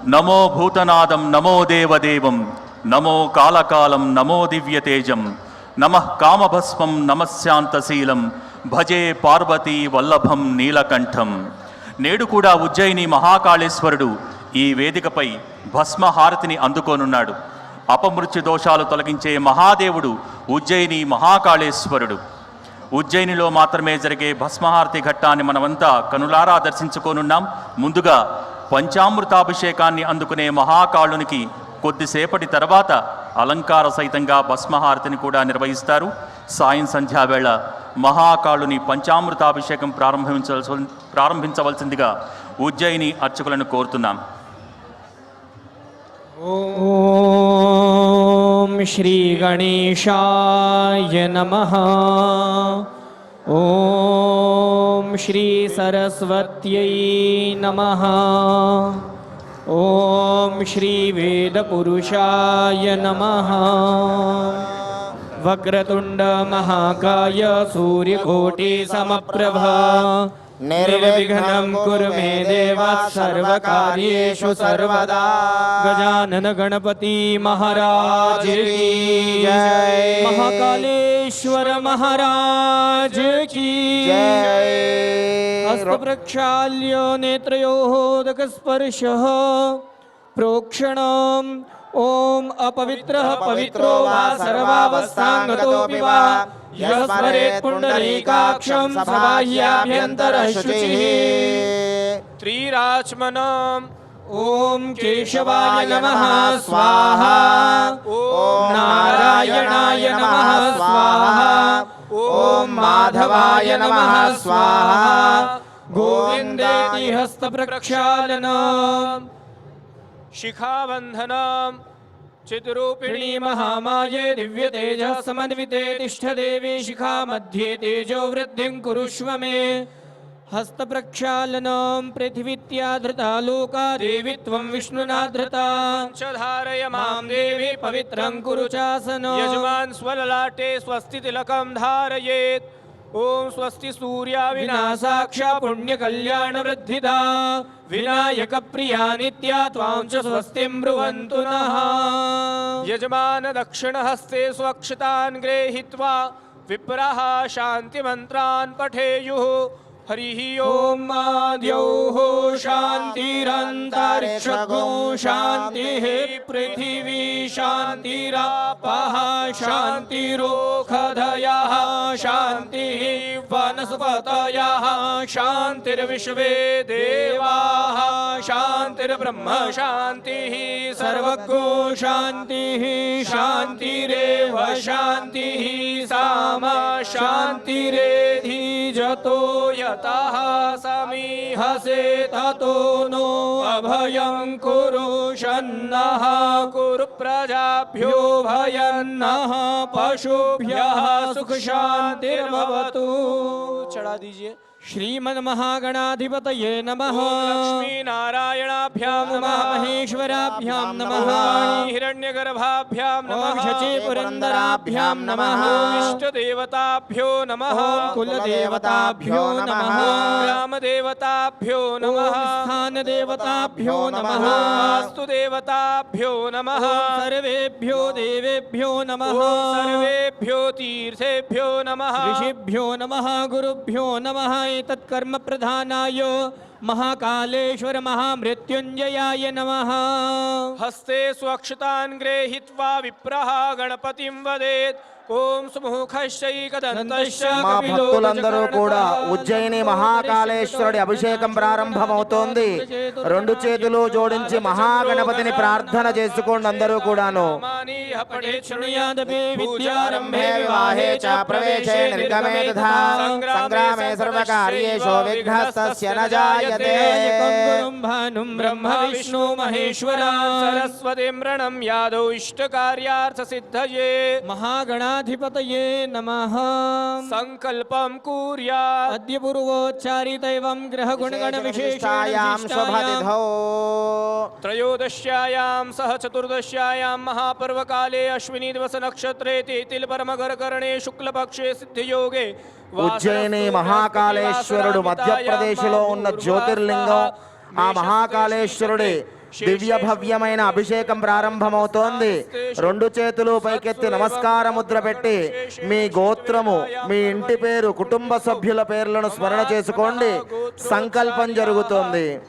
నమో భూతనాదం నమో దేవదేవం నమో కాలకాలం నమో దివ్యతేజం నమః కామభస్మం నమశాంతశీలం భజే పార్వతీ వల్లభం నీలకంఠం. నేడు కూడా ఉజ్జయిని మహాకాళేశ్వరుడు ఈ వేదికపై భస్మహారతిని అందుకోనున్నాడు. అపమృత్యు దోషాలు తొలగించే మహాదేవుడు ఉజ్జయిని మహాకాళేశ్వరుడు. ఉజ్జయినిలో మాత్రమే జరిగే భస్మహారతి ఘట్టాన్ని మనమంతా కనులారా దర్శించుకోనున్నాం. ముందుగా పంచామృతాభిషేకాన్ని అందుకునే మహాకాళునికి కొద్దిసేపటి తర్వాత అలంకార సహితంగా భస్మహారతిని కూడా నిర్వహిస్తారు. సాయం సంధ్యావేళ మహాకాళుని పంచామృతాభిషేకం ప్రారంభించవలసిందిగా ఉజ్జయిని అర్చకులను కోరుతున్నాం. ఓం శ్రీ గణేశాయ నమః. ఓం శ్రీ సరస్వత్యై నమః. ఓం శ్రీ వేదపురుషాయ నమః. వక్రతుండ మహాకాయ సూర్యకోటి సమప్రభ నిర్విఘ్నం కురు మే దేవ సర్వకార్యేషు సర్వదా. గజానన గణపతి మహారాజ్ की जय. महाकालेश्वर महाराज की जय. हस्तप्रक्षाल्य नेत्रयोदक स्पर्शः प्रोक्षणम्. ओम अपवित्रः पवित्रो वा सर्वावस्थांगतोऽपि वा यः स्मरेत् पुण्डरीकाक्षं सबाह्याभ्यन्तरः शुचिः. त्रिराचमनम्. ओम केशवाय नमः स्वाहा. ओम नारायणाय नमः स्वाहा. ओम माधवाय नमः स्वाहा. गोविन्देति हस्तप्रक्षालनम्. शिखाबन्धनम्. चिद्रूपिणी महामाये दिव्यतेजः समन्विते तिष्ठदेवी शिखा मध्ये तेजो वृद्धिं कुरुष्व मे. हस्तप्रक्षालनं. पृथिवीत्याधृता लोका देवी त्वं विष्णुना धृता. च धारय मां देवी पवित्रं कुरु चासनं. यजमान् स्वललाटे स्वस्तितिलकं धारयेत्. ओम स्वस्ति सूर्या विनाशाक्षा पुण्यकल्याण वृद्धिदा. विनायक प्रिया नित्या त्वां च स्वस्तिं ब्रुवन्तु नः. यजमान दक्षिणहस्ते स्वक्षतान् गृहीत्वा विप्राः शान्तिमन्त्रान् पठेयुः. हरिः ओम आद्यौः शान्तिरन्तरिक्षगो शान्तिः. पृथिवी शान्तिरापः शान्तिरोषधयः शान्तिः. वनस्पतयः शान्तिर्विश्वे देवाः शान्तिर्ब्रह्म शान्तिः. सर्वगो शान्तिः शान्तिरेव शान्तिः. सामा शान्तिरेधि जतो यतः समीहसे ततो नो अभयं कुरु शन्नः. कुरु प्रजाभ्यो भयन्नः. पशुभ्यः सुख शान्तिर्भवतु. चढ़ा दीजिए. श्रीमन्महागणाधिपतये नमः. लक्ष्मी नारायणाभ्यां नमः. महेश्वराभ्यां नमः. हिरण्यगर्भाभ्यां नमः. शची पुरन्दराभ्यां नमः. इष्टदेवताभ्यो नमः. कुलदेवताभ्यो नमः. ग्रामदेवताभ्यो नमः. स्थानदेवताभ्यो नमः. वास्तुदेवताभ्यो नमः. सर्वेभ्यो देवेभ्यो नमः. सर्वेभ्यो तीर्थेभ्यो नमः. ऋषिभ्यो नमः. गुरुभ्यो नमः. तत्कर्म प्रधानाय महाकालेश्वर महामृत्युंजयाय नमः. हस्ते स्वक्षतान् गृहीत्वा विप्रः गणपतिं वदेत्. ओम सुमुखश्चैकदन्तश्च. మా భక్తులందరూ కూడా ఉజ్జయిని మహాకాళేశ్వరుడి అభిషేకం ప్రారంభమవుతోంది. రెండు చేతులు జోడించి మహాగణపతిని ప్రార్థన చేసుకోండి అందరూ కూడాను. విద్యారంభే వివాహే చ ప్రవేశే నిర్గమే తథా సంగ్రామే సర్వకార్యేషు విఘ్నస్తస్య న జాయతే. భానుం బ్రహ్మ విష్ణు మహేశ్వర సరస్వతిం రణం యాదౌ ఇష్టకార్యార్థ సిద్ధయే. మహాగణాధిపతయే నమః. సంకల్పం కుర్యాత్. అద్య పూర్వోచ్చారితైవం గ్రహ గుణగణ విశేషాయాం శుభతిథౌ. त्रयोदश्यायां सह चतुर्दश्यायां महापर्वकाले अश्विनी दिवस नक्षत्रे तिथिल परमगरकरणे शुक्लपक्षे सिद्धियोगे. ఉజ్జయిని మహాకాళేశ్వరుడు మధ్యప్రదేశ్లో ఉన్న జ్యోతిర్లింగం. ఆ మహాకాళేశ్వరుడి దివ్య భవ్యమైన అభిషేకం ప్రారంభమవుతోంది. రెండు చేతులు పైకెత్తి నమస్కార ముద్ర పెట్టి మీ గోత్రము, మీ ఇంటి పేరు, కుటుంబ సభ్యుల పేర్లను స్మరణ చేసుకోండి. సంకల్పం జరుగుతోంది.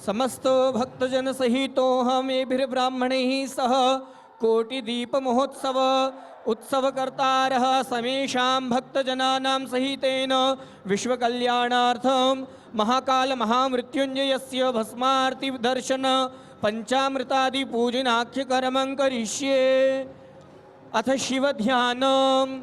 समस्तो भक्तजन सहितो हमेभिर्ब्राह्मणैः सह कोटिदीप महोत्सव उत्सवकर्तारः समेषां भक्तजनानां सहितेन विश्वकल्याणार्थं महाकाल महामृत्युञ्जयस्य भस्मार्ति दर्शन पंचामृतादि पूजनाख्यकर्मं करिष्ये. अथ शिव ध्यानम्.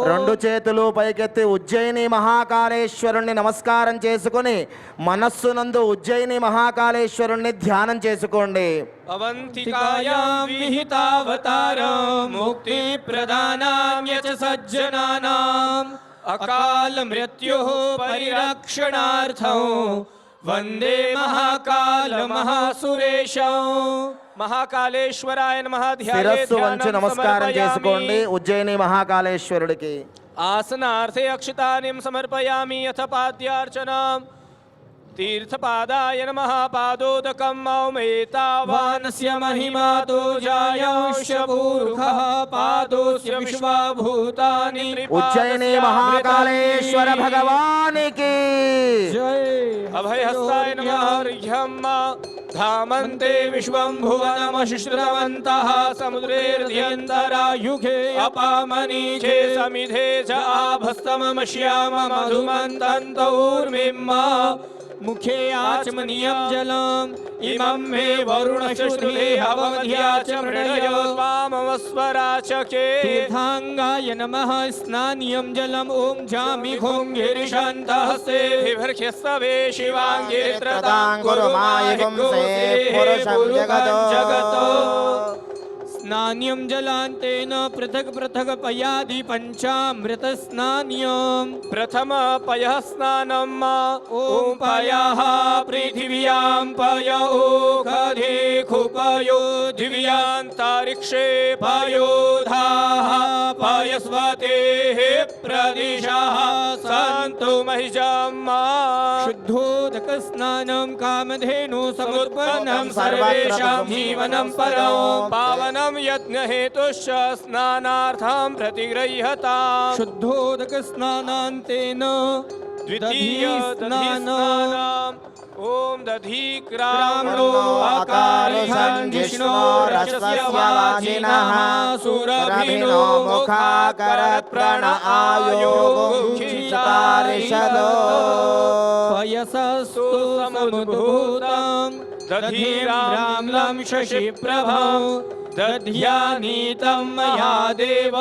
రెండు చేతులు పైకెత్తి ఉజ్జయిని మహాకాళేశ్వరుణ్ణి నమస్కారం చేసుకుని మనస్సునందు ఉజ్జయిని మహాకాళేశ్వరుణ్ణి ధ్యానం చేసుకోండి. अवंतिकायां विहितावतारं मुक्ति प्रदानाय च सज्जनानाम् अकाल मृत्युः परिरक्षणार्थं वंदे महाकाल महासुरेशं. महाकालेश्वराय नमः. శిరస్సు వంచి నమస్కారం చేసుకోండి ఉజ్జయిని మహాకాళేశ్వరుడికి. आसनार्थे अक्षतानिं समर्पयामि. अथ पाद्यार्चनाम्. तीर्थपादाय नमः. पादोदकं मौमेतावानस्य महिमा तो जायस्य पूरुखः पादोस्य विश्वभूतानि. ఉజ్జయిని మహాకాళేశ్వర భగవానికి जय. अभयहस्ताय नमः. हरिहं धामन्ते विश्वं भुवनमशुश्रवन्तः समुद्रेर्ध्यन्तरायुगे अपामनीचे समिधे च आभस्तमश्याम मधुमन्तन्तौर्मिम् मुखे आचमनीयं जलम् इमं मे वरुणश्रुते अवमध्या च मृडय स्वामवस्वरा च के. तीर्थाङ्गाय नमः. स्नानीयं जलम् ॐ जामि घोङ्गिरिशान्तहस्ते बिभर्ह्यस्तवे शिवाङ्गे त्रदाङ्गुरुमायुगुंसे पुरुषं जगतो. स्नान्यं जलान्तेन पृथक् पृथक् पयादि पञ्चामृत स्नान्यं. प्रथम पयः स्नानम् ॐ पयः पृथिव्यां पय ओखधे खुपयो दिव्यान्तरिक्षे पयोधाः पयस्वतेः प्रदिशः सन्तु महिषम्. शुद्धोदक स्नानं कामधेनु समुत्पन्नं सर्वेषां जीवनं परं पावनं यज्ञ हेतुश्च स्नानार्थं प्रतिगृह्यताम्. शुद्धोदक स्नानान्तेन द्वितीय स्नानम् ॐ दधिक्राम्णो आकारिषं जिष्णोरस्य वाजिनः सुरभिनो मुखाकरत्प्रण आयोगुंचितारिषदो. पयसस्तु समुद्भूतं दधिराम्लं शशिप्रभं दध्यानीतं मया देव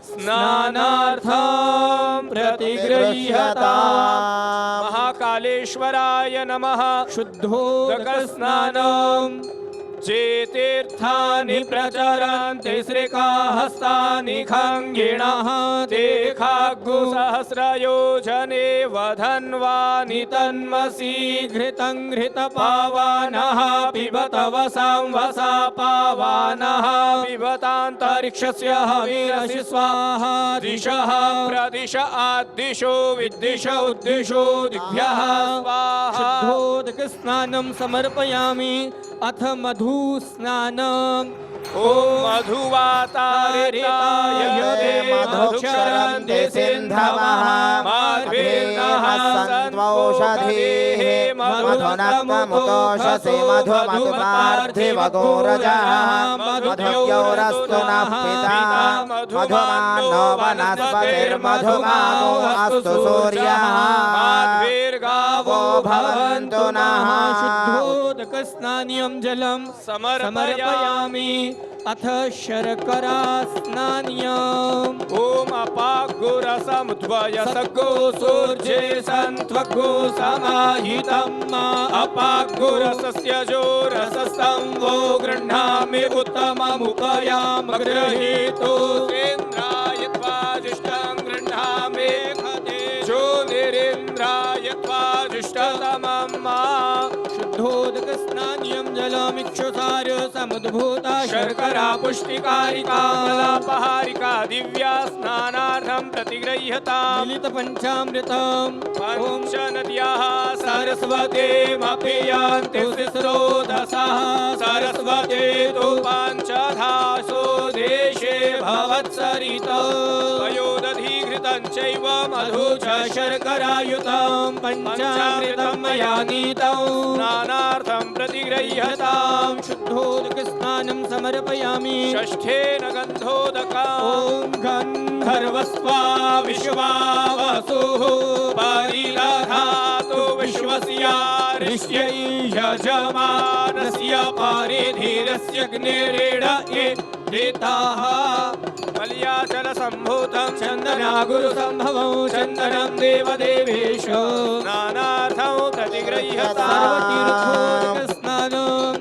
स्नानार्थं प्रतिगृह्यताम्. महाकालेश्वराय नमः. शुद्धोदकस्नानम्. जे तीर्थानि प्रचरन्ति श्रीकाहस्तानि खङ्गिणः ते खाग्गुसहस्रयोजने वधन्वानि तन्मसि. घृतं घृतपावानः पिबत वसां वसा पावानः पिबतान्तरिक्षस्य हविरसि स्वाहा. दिशः प्रदिश आद्दिशो विद्दिश उद्दिशो दिभ्यः स्वाहा. शुद्धोदकस्नानं समर्पयामि. अथ मधु स्नानम्. ॐ मधुवातारिताय यदे मधुक्षरन्ति सिन्धवः मार्गेर्नः सन्त्वौषधीः मधुनक्तमुतोषसि मधुमधुपार्थिवगोरजः मधुयोरस्तु नः पिता मधुमानो वनस्पतिर्मधुमानो अस्तु सूर्यः माध्वीर्गावो भवन्तु नः. शुद्धोदकस्नान्यं जलं समर्पयामि. अथ शर्करा स्नान्यम्. ॐ अपाग्गुरसमुद्वय सग्गो सूर्ये सन्त्वग्गो समाहितम्. अपाग्गुरसस्य जोरसस्तं वो गृह्णामि उत्तममुपयाम गृहीतो. इन्द्राय त्वाजुष्टं गृह्णामि जो निरिन्द्राय त्वाजुष्टतमम्. शुद्धोदकस्नान्यं जलं मिक्षुसार समुद्भूता शर्करा पुष्टिकारिका मलापहारिका दिव्या स्नानार्थं प्रतिगृह्यता मिलित पंचामृतम् पंच नद्याः सरस्वतीमपि यान्ति स्रोतसः सरस्वती तु पञ्चधासो देशे भवत्सरिता पयोदधिघृतं चैव मधु च शर्करायुतं पञ्चामृतं मया नीतं स्नानार्थं प्रतिगृह्यतां शुद्धोदकस्नानं समर्पयामि षष्ठेन गन्धोदकम् ॐ गन्धर्वस्वा विश्वावसुः परिदधातु विश्वस्य ऋष्यै यजमानस्य परिधीरस्य अग्निरेण एताः मल्याचलसम्भूतं चन्दनागुरुसम्भवं चन्दनं देवदेवेश स्नानार्थं प्रतिगृह्यताम् स्नानम्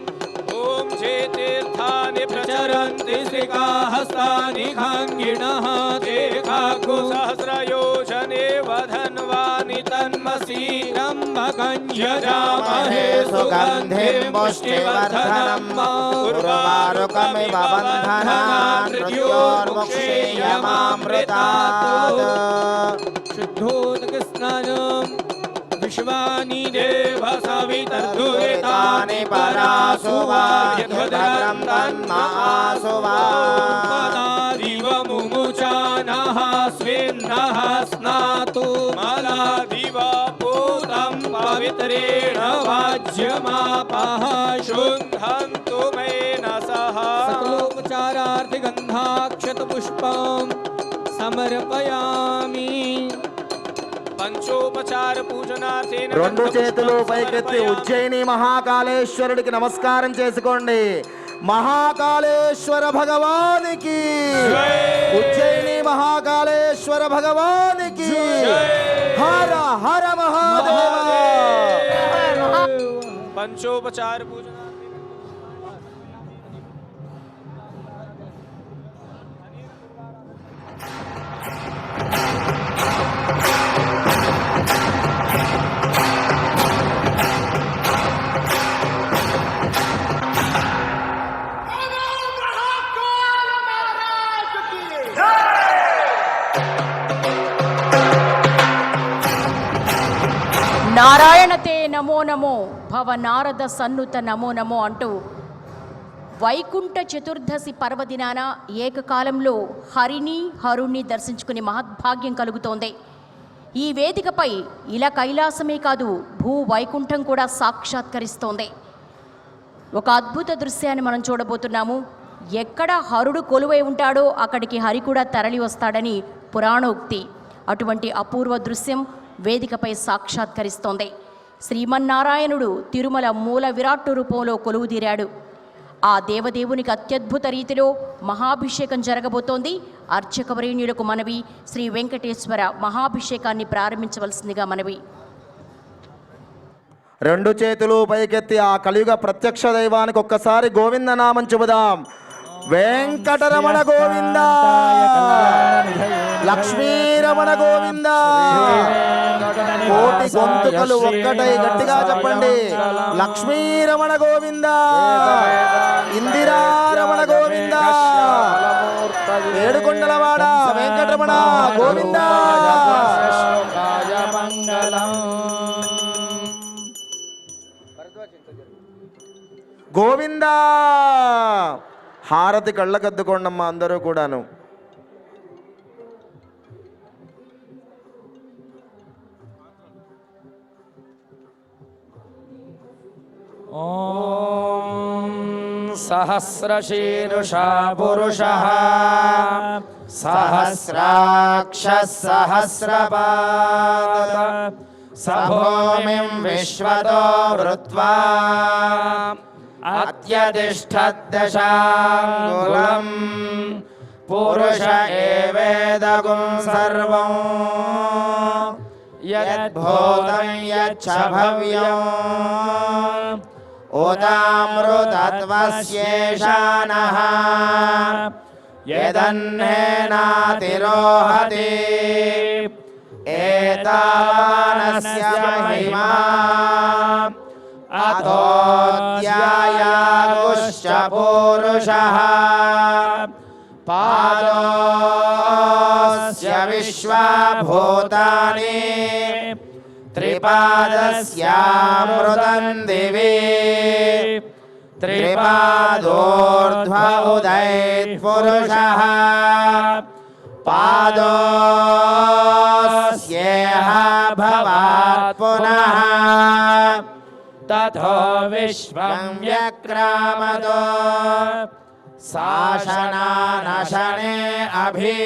ॐ जे तीर्थानि प्रचरन्ति श्रीकाहस्तानि खाङ्गिणः ते काकुसहस्रयोजने वधन्वानि तन्मसि यजामहे सुगन्धिं पुष्टिवर्धनम् उर्वारुकमिव बन्धनान् मृत्योर्मुक्षीयमामृतात् शुद्धोदकस्नानम् विश्वानि देव सवितर्दुरितानि परासुवा यद्भद्रं तन्मासुवा पदादिव मुमुचानः स्वेन्नः स्नातु मलादिव पूतं पवित्रेण वाज्यमापः शुद्धन्तु मेनसः सकलोपचारार्थिगन्धाक्षतपुष्पं समर्पयामि పంచోపచార పూజనార్థేన రెండు చేతులు పైకెత్తి ఉజ్జయిని మహాకాళేశ్వరుడికి నమస్కారం చేసుకోండి. మహాకాళేశ్వర భగవానికి, ఉజ్జయిని మహాకాళేశ్వర భగవానికి హర హర మహాదేవ. పంచోపచార పూజ నారాయణతే నమో నమో భవ నారద సన్నుత నమో నమో అంటూ వైకుంఠ చతుర్దశి పర్వదినాన ఏకకాలంలో హరిని హరుణ్ణి దర్శించుకునే మహద్భాగ్యం కలుగుతోంది. ఈ వేదికపై ఇలా కైలాసమే కాదు భూ వైకుంఠం కూడా సాక్షాత్కరిస్తోంది. ఒక అద్భుత దృశ్యాన్ని మనం చూడబోతున్నాము. ఎక్కడ హరుడు కొలువై ఉంటాడో అక్కడికి హరి కూడా తరలి వస్తాడని పురాణోక్తి. అటువంటి అపూర్వ దృశ్యం వేదికపై సాక్షాత్కరిస్తోంది. శ్రీమన్నారాయణుడు తిరుమల మూల విరాట్టు రూపంలో కొలువుదీరాడు. ఆ దేవదేవునికి అత్యద్భుత రీతిలో మహాభిషేకం జరగబోతోంది. అర్చకవరేణ్యులకు మనవి, శ్రీ వెంకటేశ్వర మహాభిషేకాన్ని ప్రారంభించవలసిందిగా మనవి. రెండు చేతులు పైకెత్తి ఆ కలియుగ ప్రత్యక్ష దైవానికి ఒక్కసారి గోవింద నామం చెబుదాం. వెంకటరమణ గోవింద, లక్ష్మీరమణ గోవింద. కోటి గొంతుకలు ఒక్కటై గట్టిగా చెప్పండి. లక్ష్మీరమణ గోవింద, ఇందిరారమణ గోవింద, ఏడుకొండలవాడ వెంకటరమణ గోవింద. గోవింద. హారతి కళ్ళకద్దుకోండమ్మా అందరూ కూడాను. ఓం సహస్రశీర్షా పురుషః సహస్రాక్షః సహస్రపాద సభూమిం విశ్వతో వృత్వా అత్యతిష్ఠద్దశాంగులం పురుష ఏవేదగుం సర్వం యద్భూతం యచ్చ భవ్యం ఉదామృతత్వస్యేషానః యదన్నేనాతిరోహతి ఏతావానస్య మహిమా అతోధ్యాయాత్ पादोश्च पूरुषः पादोस्य विश्वभूतानि त्रिपादस्यामृतं दिवि त्रिपादोर्ध्व उदयत्पुरुषः पादोस्येह भवात् पुनः तथो विश्वं व्यक्रामतो शासनानशने अभि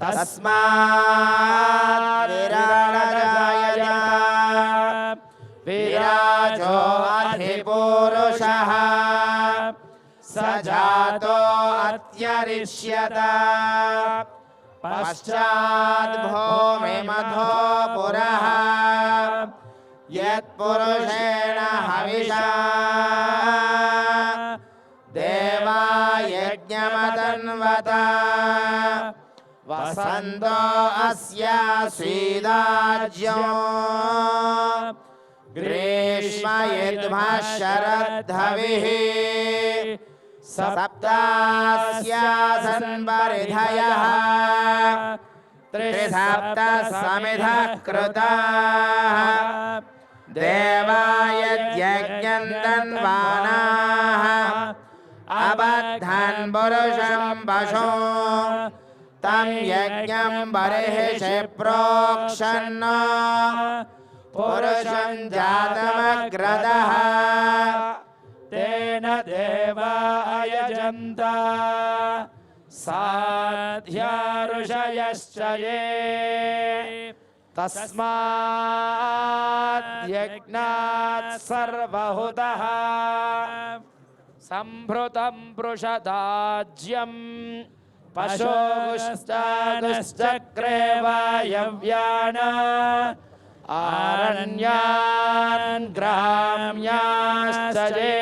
तस्मात् विराजय विराजो अधिपुरुषः स जातो अत्यरिष्यत पश्चात् भूमिमथो पुरः यत्पुरुषेण हविषा देवा यज्ञमतन्वत वसन्तो अस्य स्वीदाज्यो ग्रीष्म यद्मः शरद्धविः सप्तास्यासन् परिधयः त्रिसप्तः समिधः कृताः देवा यज्ञं तन्वानाः अबद्धन् पुरुषं पशु तं यज्ञं बर्हिषि प्रोक्षन् पुरुषं जातमग्रदः तेन देवा अयजन्त साध्या ऋषयश्च ये तस्मात् यज्ञात् सर्वहुतः सम्भृतं पृषदाज्यं पशोश्चागश्चक्रे वायव्यान आरण्यान् ग्राम्याश्च ये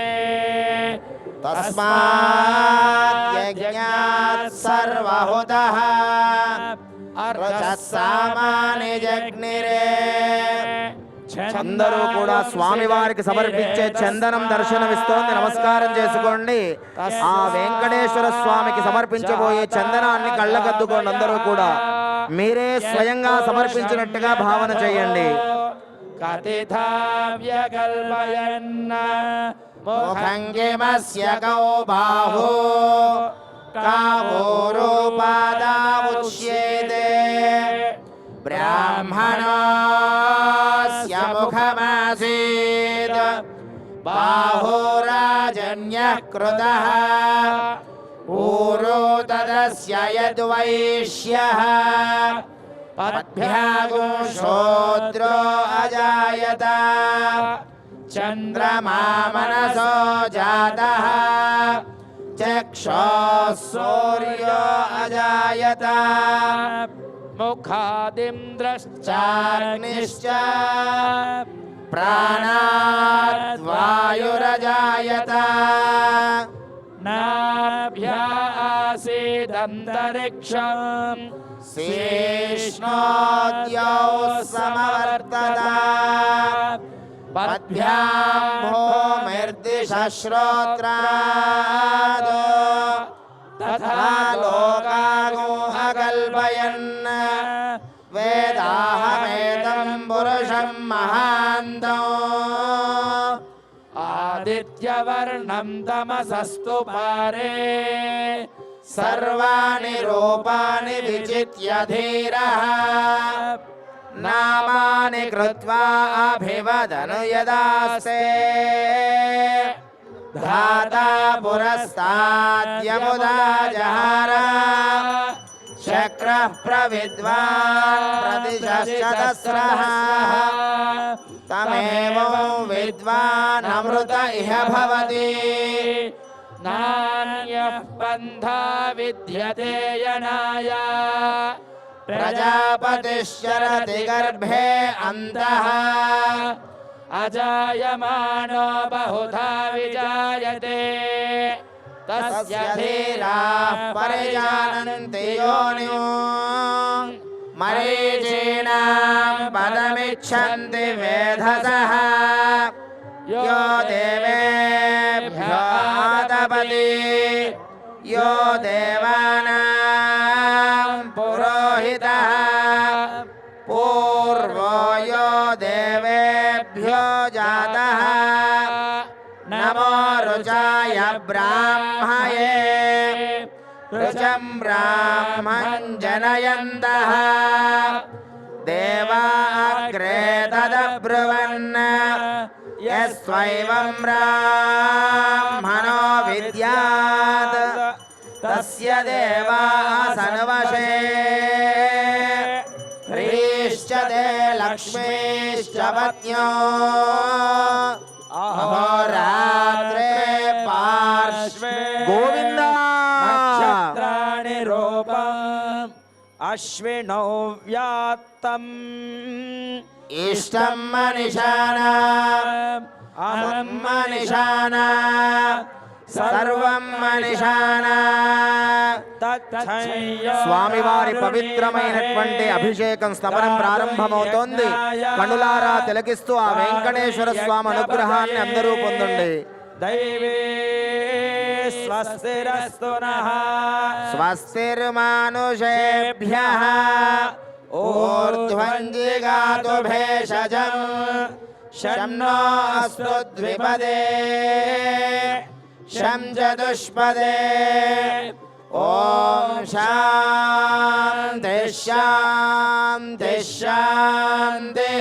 तस्मात् यज्ञात् सर्वहुतः अर्धसामानि जग्निरे అందరూ కూడా స్వామి వారికి సమర్పించే చందనం దర్శనమిస్తోంది. నమస్కారం చేసుకోండి. ఆ వెంకటేశ్వర స్వామికి సమర్పించబోయే చందనాన్ని కళ్ళకద్దుకోండి. అందరూ కూడా మీరే స్వయంగా సమర్పించినట్టుగా భావన చేయండి. ముఖంగిమస్య కౌ బాహు కావోరూపాదాముచ్యేతే ब्राह्मणस्य मुखमासीत् बाहुराजन्यः कृतः ऊरो तदस्य यद्वैश्यः पद्भ्यागो शूद्रो अजायत चन्द्रमा मनसो जातः चक्षुः सूर्यो अजायत मुखादिन्द्रश्चाग्निश्च प्राणात् वायुरजायत नाभ्या आसीदन्तरिक्षम् शेष्णोद्यौ समवर्तत पद्भ्यां भूमिर्दिशश्रोत्राद् तथा लोकागोहकल्पयन् वेदाहमेतं पुरुषं महान्तौ आदित्यवर्णं तमसस्तु पारे सर्वाणि रूपाणि विचित्य धीरः नामानि कृत्वा अभिवदनु यदास्ते धाता पुरस्ताद्यमुदा जहार शक्रः प्रविद्वान् प्रतिशतस्रः तमेवं विद्वान् अमृत इह भवति नान्यः पन्था विद्यते यनाय प्रजापतिश्चरति गर्भे अन्तः अजायमानो बहुधा विजायते तस्य धीराः परिजानन्ति योनिं मरीचीनां पदमिच्छन्ति वेधसः यो देवेभ्यो विभवति यो देवानां पुरोहितः पूर्वो यो देवेभ्यो जातः नमो रुचाय ब्राह्मये रुचं ब्राह्मं जनयन्तः देवाग्रे तदब्रुवन् यस्वैवं ब्राह्मणो विद्यात् तस्य देवाः सन्वशे ह्रीश्च ते लक्ष्मीश्च पत्न्यो अहोरात्रे पार्श्वे गोविन्द नक्षत्राणि रूपम् अश्विनौ व्यात्तम् इष्टं मनिषाणाम् अहं मनिषाणा सर्वं मनिषाणा స్వామివారి పవిత్రమైనటువంటి అభిషేకం స్తవనం ప్రారంభమవుతోంది. కనులారా తిలకిస్తూ ఆ వెంకటేశ్వర స్వామి అనుగ్రహాన్ని అందరూ పొందండి. దైవే స్వస్తిరస్తు నః స్వస్తిర్మానుషేభ్యః ఊర్ధ్వం జిగాతు భేషజం శన్నో అస్తు ద్విపదే శం చతుష్పదే ఓం శాంతి శాంతి శాంతి.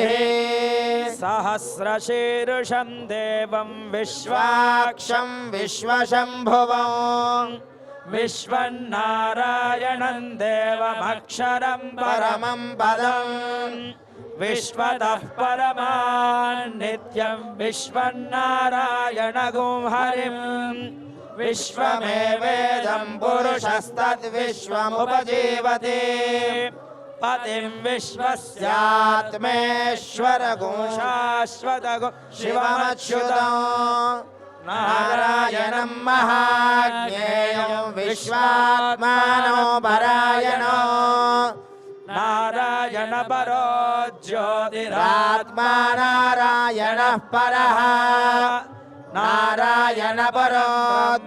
సహస్రశీర్షం దేవం విశ్వాక్షం వాక్షం విశ్వశంభువం విశ్వన్నారాయణం దేవమక్షరం పరమం పదం విశ్వతః పరమాన్ నిత్యం విశ్వన్నారాయణగుం హరిం విశ్వమేవేదం పురుషస్తద్విశ్వముపజీవతి పతిం విశ్వస్య ఆత్మేశ్వరగో శాశ్వతగు శివమచ్యుతం నారాయణం మహాజ్ఞేయం విశ్వాత్మానో పరాయణో నారాయణ పరో జ్యోతిరాత్మా ఆత్మా నారాయణః పరః నారాయణ పరో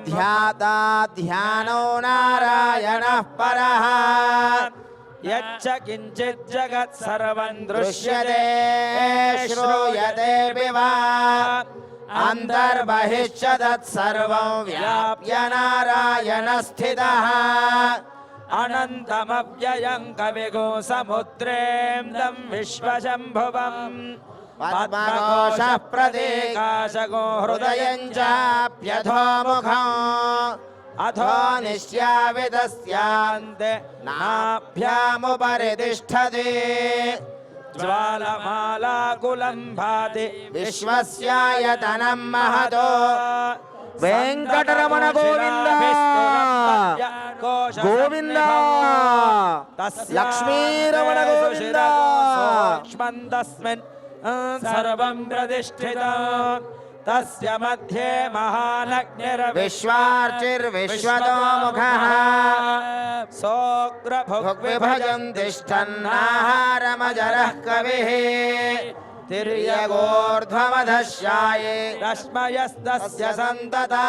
ధ్యాతా ధ్యానో నారాయణః పరః యచ్చ కించిత్ జగత్ సర్వం దృశ్యతే దృశ్యతే శ్రూయతే వివా అంతర్బహిశ్చ తత్సర్వం వ్యాప్య నారాయణ స్థితః అనంతమవ్యయం కవిగో సముద్రేందం విశ్వశంభువం పద్మకోశః ప్రతీకాశగో హృదయం చాప్యధోముఖం అథో నిశ్యావితస్యాంతే నాభ్యాముపరి తిష్టతి జ్వాలమాలాకులం భాతి విశ్వస్యాయతనం మహతో వెంకటరమణ గోవింద గోవింద లక్ష్మీరమణ గోవింద సూక్ష్మంతస్మిన్ సర్వం ప్రతిష్ఠితం తస్య మధ్యే మహానగ్నిర్ విశ్వార్చిర్విశ్వతో ముఖః సోగ్రభుగ్విభజం భుగ్విభజం తిష్టన్నాహారమజరః కవిః తిర్యగోర్ధ్వమధశ్యాయే రశ్మయస్తస్య సంతతా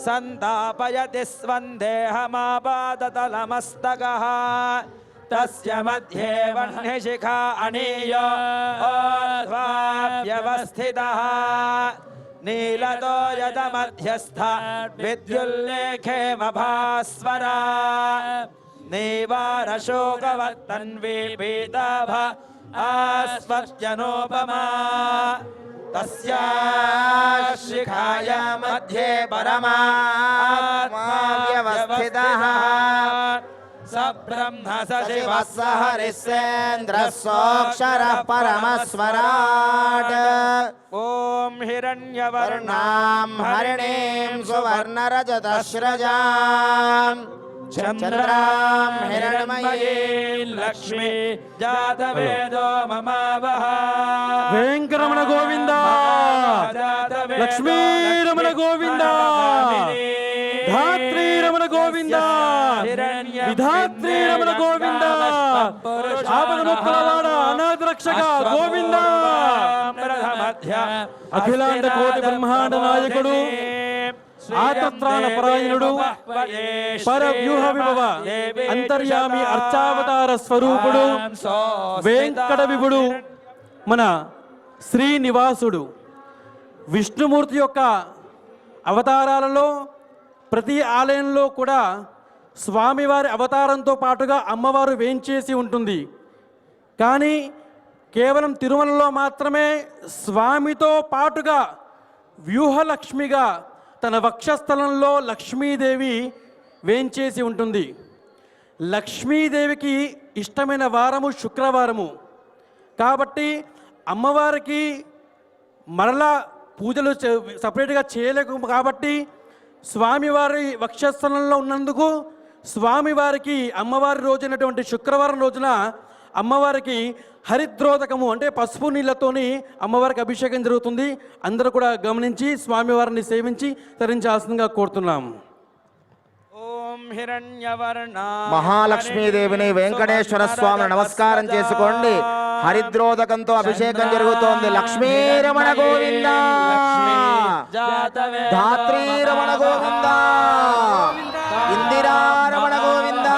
సంతాపయతి స్వందేహమాపాదతలమస్తకః తస్య మధ్యే వహ్నిశిఖా అనీయో వ్యవస్థితః నీలతో యద మధ్యస్థ విద్యుల్లేఖేమ భాస్వరా నీవారశోకవర్తన్వీ పీతాభ ఆస్వర్జనోపమా తస్యాశిఖాయ మధ్యే పరమాత్మా వ్యవస్థితః సబ్రహ్మ శివः స హరిశ్చేంద్రः సోక్షరः పరమస్వరాట్ ఓం హిరణ్యవర్ణాం వర్ణాం హరిణీం సువర్ణరజతశ్రజాం చంద్రాం హిరణ్మయీం లక్ష్మీ జాతవేదో మమావహ వెంకటరమణ గోవింద లక్ష్మీరమణ గోవింద ధాత్రీ రమణ గోవింద విధాత్రీ రమణ గోవింద ఆపద మొక్కలవాడ అనాథ రక్షక గోవింద అఖిలాండ కోటి బ్రహ్మాండ నాయకుడు ఆతత్రాణ పరాయణుడు పర వ్యూహ విభవ అంతర్యామి అర్చావతార స్వరూపుడు వెంకట విభుడు మన శ్రీనివాసుడు. విష్ణుమూర్తి యొక్క అవతారాలలో ప్రతి ఆలయంలో కూడా స్వామివారి అవతారంతో పాటుగా అమ్మవారు వేంచేసి ఉంటుంది. కానీ కేవలం తిరుమలలో మాత్రమే స్వామితో పాటుగా వ్యూహలక్ష్మిగా తన వక్షస్థలంలో లక్ష్మీదేవి వేంచేసి ఉంటుంది. లక్ష్మీదేవికి ఇష్టమైన వారము శుక్రవారము కాబట్టి అమ్మవారికి మరలా పూజలు సపరేట్గా చేయలేము. కాబట్టి స్వామివారి వక్షస్థలంలో ఉన్నందుకు స్వామివారికి అమ్మవారి రోజునటువంటి శుక్రవారం రోజున అమ్మవారికి హరిద్రోదకము అంటే పసుపు నీళ్ళతోని అమ్మవారికి అభిషేకం జరుగుతుంది. అందరూ కూడా గమనించి స్వామివారిని సేవించి తరించాల్సిందిగా కోరుతున్నాం. మహాలక్ష్మీదేవిని వెంకటేశ్వర స్వామిని నమస్కారం చేసుకోండి. హరిద్రోదకంతో అభిషేకం జరుగుతోంది. లక్ష్మీరమణ గోవింద, ధాత్రీరమణ గోవింద, ఇందిరారమణ గోవింద,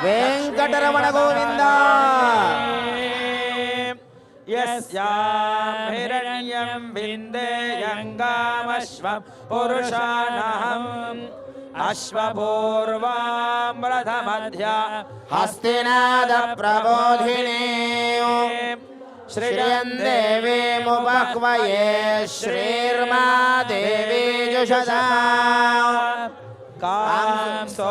వెంకటరమణ గోవింద. హిరణ్యం విందేయంగామశ్వం పురుషానహం అశ్వపూర్వాం రథమధ్య హస్తినాద ప్రబోధిని శ్రియం దేవీముపక్వయే శ్రీర్మా దేవీ జుషసా కాంసోస్మితాం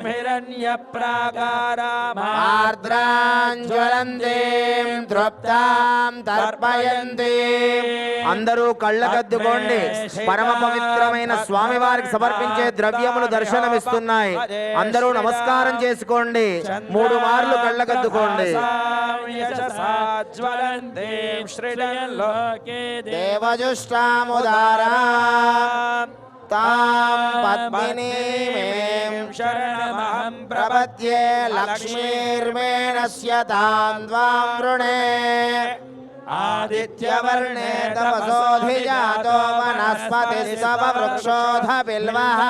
హిరణ్యప్రాకారాం ఆర్ద్రాంజ్వలంతీం తృప్తాం తర్పయంతి. అందరూ కళ్ళకద్దుకోండి. పరమ పవిత్రమైన స్వామివారికి సమర్పించే ద్రవ్యములు దర్శనమిస్తున్నాయి. అందరూ నమస్కారం చేసుకోండి. 3 మార్లు కళ్ళకద్దుకోండి. దేవజుష్టాముదారా తాం పద్మినీమేం శరణమహం ప్రపద్యే లక్ష్మీర్మేణస్య తాం త్వాం వృణే ఆదిత్యవర్ణే తపసోధిజాతో వనస్పతిస్తవ వృక్షోధ బిల్వః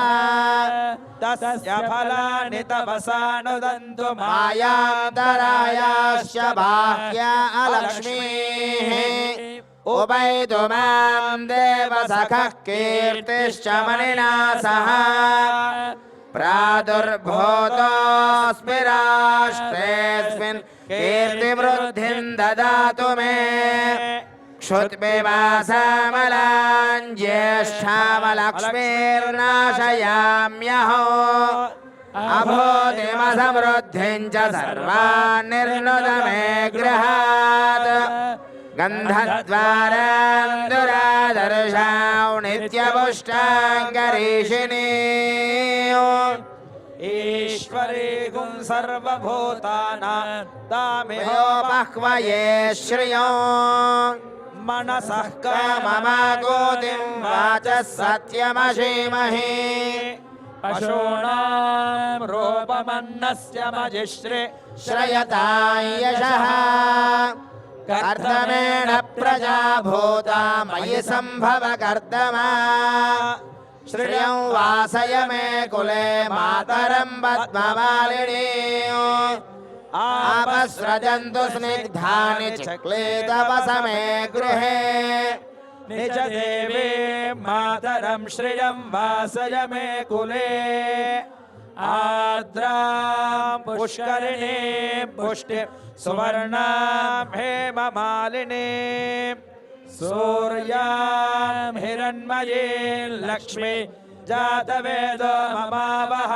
తస్య ఫలాని తపసానుదంతు మాయాంతరాయాశ్చ బాహ్య అలక్ష్మీః ఉపైతు మాం దేవసఖః కీర్తిశ్చ మణినా సహ ప్రాదుర్భూతోऽస్మి రాష్ట్రేऽస్మిన్ కీర్తివృద్ధిం దదాతు మే క్షుత్పిపాసామలాన్ జ్యేష్ఠామలక్ష్మీర్నాశయామ్యహో అభూతిమసమృద్ధిం చ సర్వాన్ నిర్నుత మే గృహాత్ గంధద్వారాం దురాదర్శాం నిత్యపుష్టాంగరీషిణీ ఈశ్వరీగుం సర్వభూతానాం తామిహోపహ్వయే శ్రియో మనసః కామమాగోతిం వాచः సత్యమశీమహి పశూనాం రూపమన్నస్య మజిశ్రే శ్రయతాం యశః కర్దమేణ ప్రజా భూతా మయి సంభవ కర్దమా శ్రియం వాసయ మే కులే మాతరం పద్మమాలినీ ఆపస్రజంతు స్నిగ్ధాని చక్లేతవస మే గృహే నిజ దేవే మాతరం శ్రియం వాసయ మే కులే ఆర్ద్రాం పుష్కరిణీ పుష్టి సువర్ణాం హేమమాలినీ సూర్యాం హిరణ్మయీ లక్ష్మీ జాతవేదో మమావహ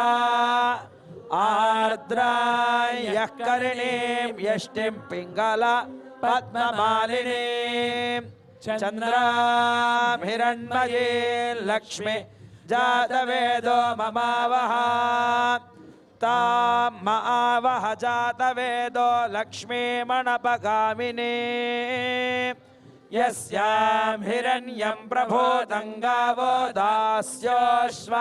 ఆర్ద్రాం యః కరిణీం యష్టిం పింగళ పద్మమాలినీం చంద్రాం హిరణ్మయీ లక్ష్మీ జాతవేదో మమావహ తాం మఆవహ జాతవేదో లక్ష్మీమణపగామినీ యస్యాం హిరణ్యం ప్రభూతం గావో దాస్యోశ్వాన్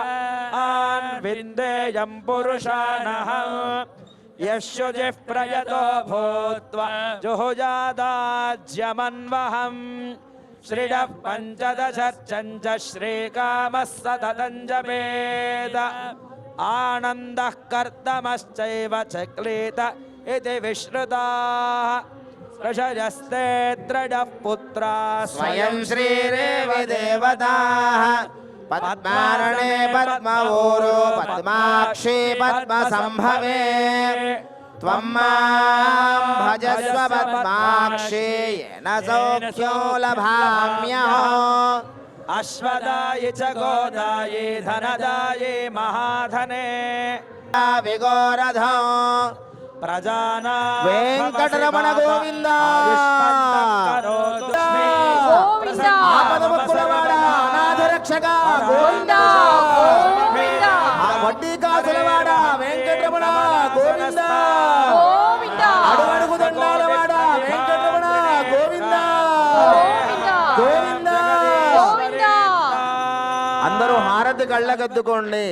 విందేయం పురుషానః యశుజిః ప్రయతో భూత్వా జుహుజాదాజ్యమన్వహం श्रीडः पञ्चदशर्चञ्च श्रीकामः सततं जपेद आनन्दः कर्दमश्चैव चक्लेत इति विश्रुताः ऋषयस्ते त्रिडः पुत्राः स्वयं श्रीरेव देवताः पद्मारणे पद्मवोरो पद्माक्षी पद्मसम्भवे त्वं मां भजस्व पद्माक्षी येन सौख्यो लभाम्यहम् अश्वदाये च गोदाये धनदाये महाधने विगोरधो प्रजानां वेंकटरमण गोविंद గోవిందా ఆపదముక్కులవాడ అనాథ రక్షక గోవింద గోవిందా వడ్డీ కాసులవాడ వెంకటరమణ గోవింద గోవిందా అడుగడుగు దండాలవాడ వెంకటరమణ గోవింద గోవిందా గోవింద గోవిందా అందరూ హారతి కళ్ళగద్దుకోండి.